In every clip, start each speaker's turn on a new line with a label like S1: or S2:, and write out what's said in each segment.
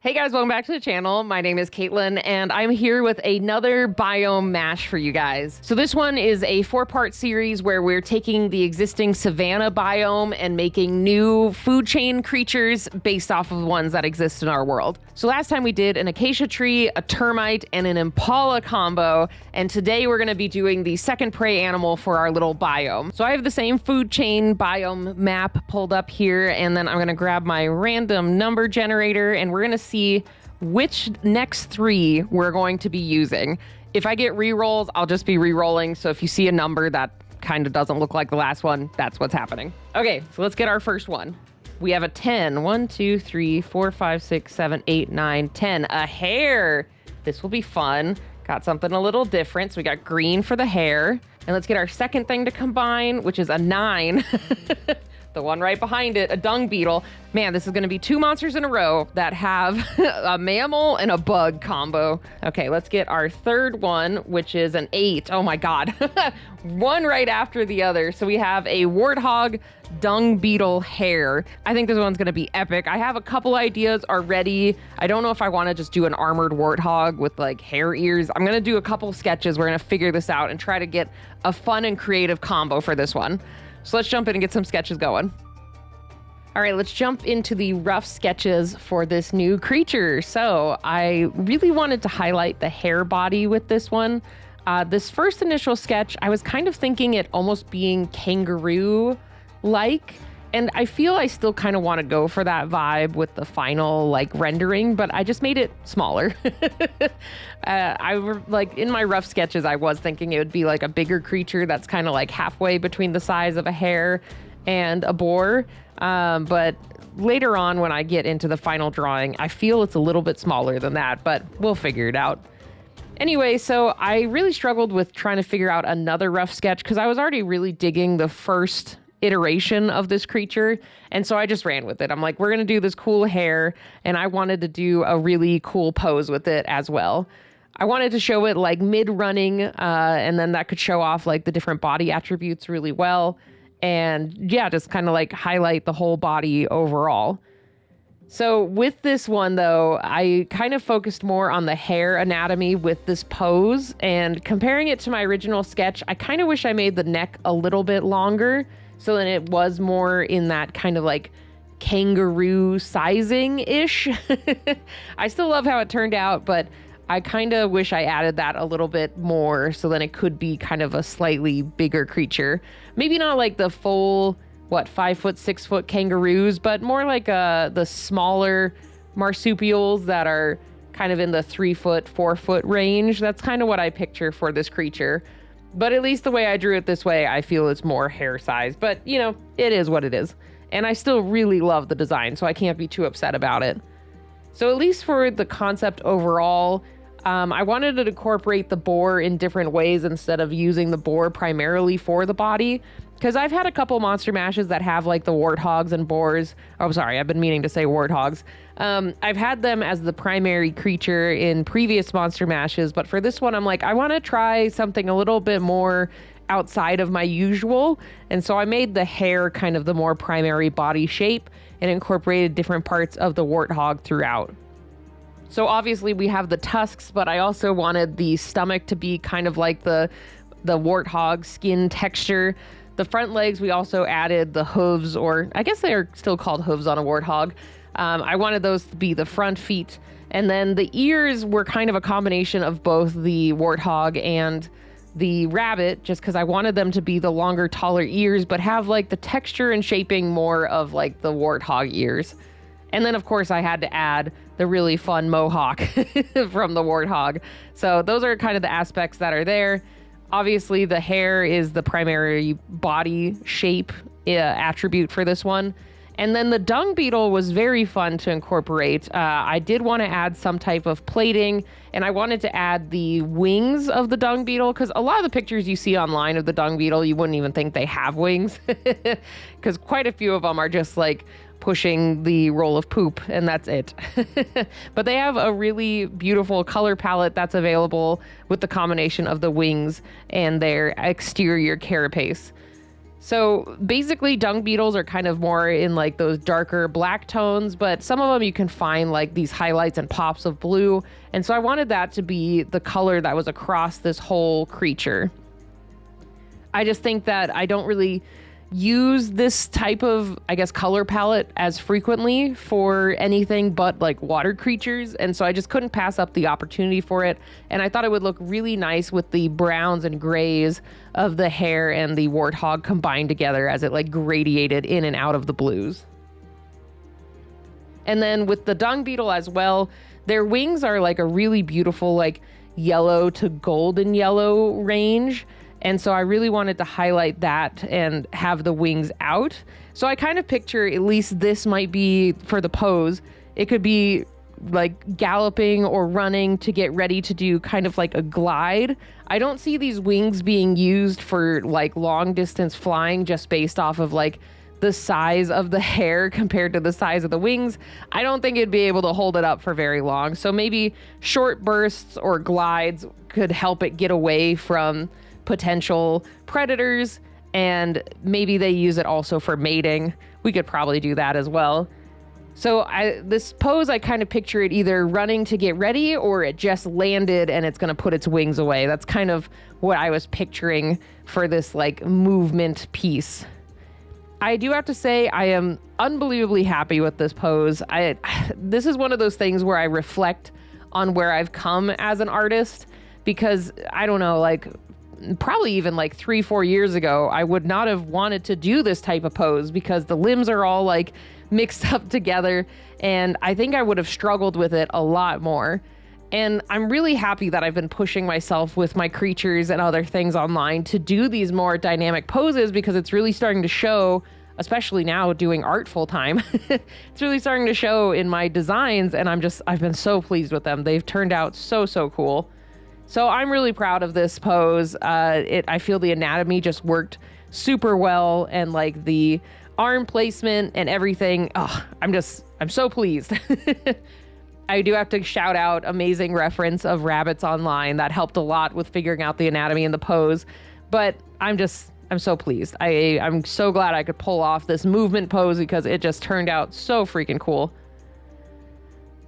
S1: Hey guys, welcome back to the channel. My name is Katelyn and I'm here with another biome mash for you guys. So this one is a 4-part series where we're taking the existing Savannah biome and making new food chain creatures based off of the ones that exist in our world. So last time we did an acacia tree, a termite, and an impala combo, and today we're going to be doing the second prey animal for our little biome. So I have the same food chain biome map pulled up here, and then I'm going to grab my random number generator and we're going to see which next 3 we're going to be using. If I get re-rolls, I'll just be re-rolling. So if you see a number that kind of doesn't look like the last one, that's what's happening. Okay, so let's get our first one. We have a 10. 1, 2, 3, 4, 5, 6, 7, 8, 9, 10. A hare. This will be fun. Got something a little different. So we got green for the hare. And let's get our second thing to combine, which is a 9. The one right behind it, a dung beetle. Man, this is going to be 2 monsters in a row that have a mammal and a bug combo. Okay, let's get our third one, which is an 8. Oh my God. One right after the other. So we have a warthog, dung beetle, hare. I think this one's going to be epic. I have a couple ideas already. I don't know if I want to just do an armored warthog with like hare ears. I'm going to do a couple sketches. We're going to figure this out and try to get a fun and creative combo for this one. So let's jump in and get some sketches going. All right, let's jump into the rough sketches for this new creature. So I really wanted to highlight the hare body with this one. This first initial sketch, I was kind of thinking it almost being kangaroo-like. And I feel I still kind of want to go for that vibe with the final like rendering, but I just made it smaller. In my rough sketches, I was thinking it would be like a bigger creature that's kind of like halfway between the size of a hare and a boar. But later on, when I get into the final drawing, I feel it's a little bit smaller than that, but we'll figure it out. Anyway, so I really struggled with trying to figure out another rough sketch because I was already really digging the first iteration of this creature, and so I just ran with it. I'm like, we're gonna do this cool hare, and I wanted to do a really cool pose with it as well. I wanted to show it like mid-running, and then that could show off like the different body attributes really well, and yeah, just kind of like highlight the whole body overall. So with this one though, I kind of focused more on the hare anatomy with this pose, and comparing it to my original sketch, I kind of wish I made the neck a little bit longer, so then it was more in that kind of like kangaroo sizing-ish. I still love how it tturned out, but I kind of wish I added that a little bit more so then it could be kind of a slightly bigger creature. Maybe not like the full, 5-foot, 6-foot kangaroos, but more like the smaller marsupials that are kind of in the 3-foot, 4-foot range. That's kind of what I picture for this creature. But at least the way I drew it this way, I feel it's more hare size. But, you know, it is what it is. And I still really love the design, so I can't be too upset about it. So at least for the concept overall, I wanted to incorporate the boar in different ways instead of using the boar primarily for the body. Because I've had a couple monster mashes that have like the warthogs and boars. Oh, sorry, I've been meaning to say warthogs. I've had them as the primary creature in previous monster mashes, but for this one, I'm like, I want to try something a little bit more outside of my usual. And so I made the hare kind of the more primary body shape and incorporated different parts of the warthog throughout. So obviously we have the tusks, but I also wanted the stomach to be kind of like the warthog skin texture. The front legs, we also added the hooves, or I guess they are still called hooves on a warthog. I wanted those to be the front feet. And then the ears were kind of a combination of both the warthog and the rabbit, just because I wanted them to be the longer, taller ears, but have like the texture and shaping more of like the warthog ears. And then, of course, I had to add the really fun mohawk from the warthog. So those are kind of the aspects that are there. Obviously, the hare is the primary body shape attribute for this one. And then the dung beetle was very fun to incorporate. I did want to add some type of plating, and I wanted to add the wings of the dung beetle, because a lot of the pictures you see online of the dung beetle, you wouldn't even think they have wings, because quite a few of them are just like pushing the roll of poop, and that's it. But they have a really beautiful color palette that's available with the combination of the wings and their exterior carapace. So basically dung beetles are kind of more in like those darker black tones, but some of them you can find like these highlights and pops of blue. And so I wanted that to be the color that was across this whole creature. I just think that I don't really use this type of, I guess, color palette as frequently for anything but like water creatures. And so I just couldn't pass up the opportunity for it. And I thought it would look really nice with the browns and grays of the hare and the warthog combined together as it like gradiated in and out of the blues. And then with the dung beetle as well, their wings are like a really beautiful, like yellow to golden yellow range. And so I really wanted to highlight that and have the wings out. So I kind of picture at least this might be for the pose. It could be like galloping or running to get ready to do kind of like a glide. I don't see these wings being used for like long distance flying just based off of like the size of the hare compared to the size of the wings. I don't think it'd be able to hold it up for very long. So maybe short bursts or glides could help it get away from potential predators, and maybe they use it also for mating. We could probably do that as well. So this pose, I kind of picture it either running to get ready or it just landed and it's going to put its wings away. That's kind of what I was picturing for this like movement piece. I do have to say I am unbelievably happy with this pose. This is one of those things where I reflect on where I've come as an artist, because I don't know, like probably even like 3-4 years ago, I would not have wanted to do this type of pose because the limbs are all like mixed up together, and I think I would have struggled with it a lot more. And I'm really happy that I've been pushing myself with my creatures and other things online to do these more dynamic poses, because it's really starting to show, especially now doing art full time. It's really starting to show in my designs, and I've been so pleased with them. They've turned out so cool. So I'm really proud of this pose. I feel the anatomy just worked super well, and like the arm placement and everything. Oh, I'm so pleased. I do have to shout out amazing reference of rabbits online. That helped a lot with figuring out the anatomy and the pose. But I'm so pleased. I'm so glad I could pull off this movement pose because it just turned out so freaking cool.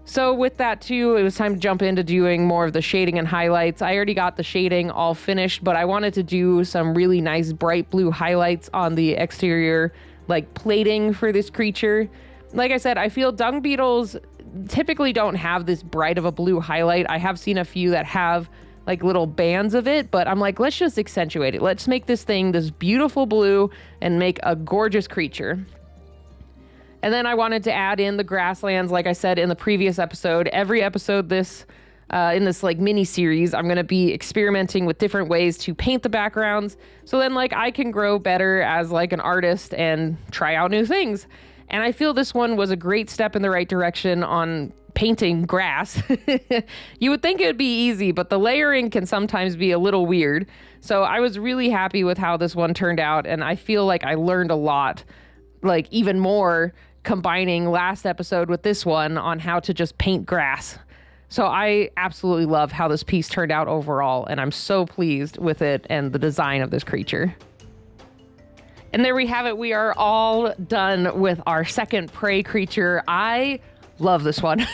S1: So with that too, it was time to jump into doing more of the shading and highlights. I already got the shading all finished, but I wanted to do some really nice bright blue highlights on the exterior, like plating for this creature. Like I said, I feel dung beetles typically don't have this bright of a blue highlight. I have seen a few that have like little bands of it, but I'm like, let's just accentuate it. Let's make this thing this beautiful blue and make a gorgeous creature. And then I wanted to add in the grasslands, like I said in the previous episode. Every episode in this like mini series, I'm going to be experimenting with different ways to paint the backgrounds. So then like I can grow better as like an artist and try out new things. And I feel this one was a great step in the right direction on painting grass. You would think it would be easy, but the layering can sometimes be a little weird. So I was really happy with how this one turned out. And I feel like I learned a lot, like even more combining last episode with this one on how to just paint grass. So I absolutely love how this piece turned out overall, and I'm so pleased with it and the design of this creature. And there we have it. We are all done with our second prey creature. I love this one.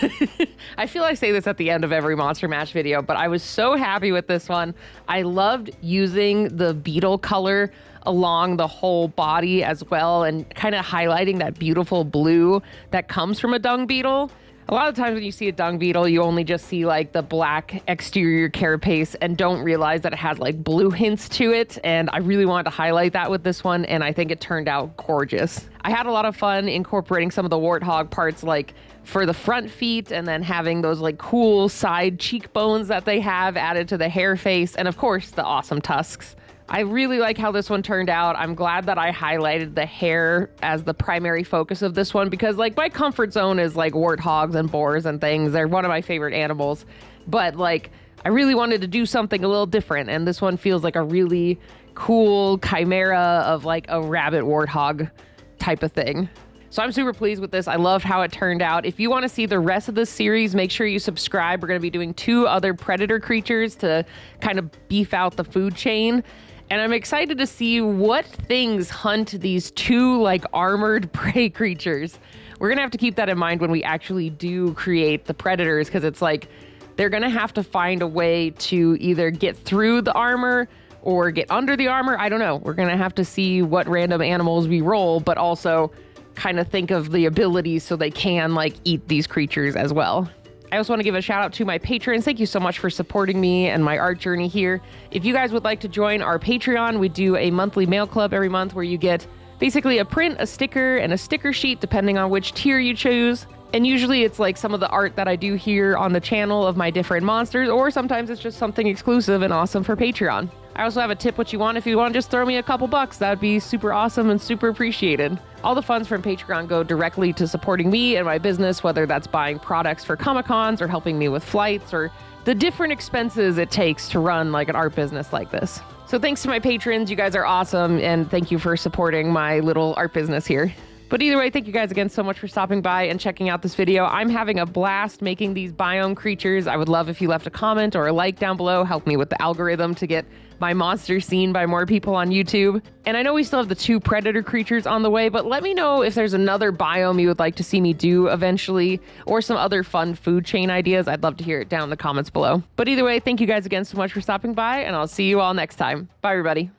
S1: I feel I say this at the end of every Monster Mash video, but I was so happy with this one. I loved using the beetle color along the whole body as well, and kind of highlighting that beautiful blue that comes from a dung beetle. A lot of times when you see a dung beetle, you only just see like the black exterior carapace and don't realize that it has like blue hints to it. And I really wanted to highlight that with this one, and I think it turned out gorgeous. I had a lot of fun incorporating some of the warthog parts, like for the front feet, and then having those like cool side cheekbones that they have added to the hare face, and of course the awesome tusks. I really like how this one turned out. I'm glad that I highlighted the hare as the primary focus of this one, because like my comfort zone is like warthogs and boars and things. They're one of my favorite animals, but like I really wanted to do something a little different, and this one feels like a really cool chimera of like a rabbit warthog type of thing. So I'm super pleased with this. I love how it turned out. If you want to see the rest of this series, make sure you subscribe. We're going to be doing 2 other predator creatures to kind of beef out the food chain. And I'm excited to see what things hunt these two like armored prey creatures. We're gonna have to keep that in mind when we actually do create the predators, because it's like they're gonna have to find a way to either get through the armor or get under the armor. I don't know. We're gonna have to see what random animals we roll, but also kind of think of the abilities so they can like eat these creatures as well. I also want to give a shout out to my patrons. Thank you so much for supporting me and my art journey here. If you guys would like to join our Patreon, we do a monthly mail club every month where you get basically a print, a sticker, and a sticker sheet depending on which tier you choose. And usually it's like some of the art that I do here on the channel of my different monsters, or sometimes it's just something exclusive and awesome for Patreon. I also have a tip what you want. If you want to just throw me a couple bucks, that'd be super awesome and super appreciated. All the funds from Patreon go directly to supporting me and my business, whether that's buying products for Comic-Cons or helping me with flights or the different expenses it takes to run like an art business like this. So thanks to my patrons, you guys are awesome, and thank you for supporting my little art business here. But either way, thank you guys again so much for stopping by and checking out this video. I'm having a blast making these biome creatures. I would love if you left a comment or a like down below. Help me with the algorithm to get my monster seen by more people on YouTube. And I know we still have the 2 predator creatures on the way, but let me know if there's another biome you would like to see me do eventually, or some other fun food chain ideas. I'd love to hear it down in the comments below. But either way, thank you guys again so much for stopping by, and I'll see you all next time. Bye, everybody.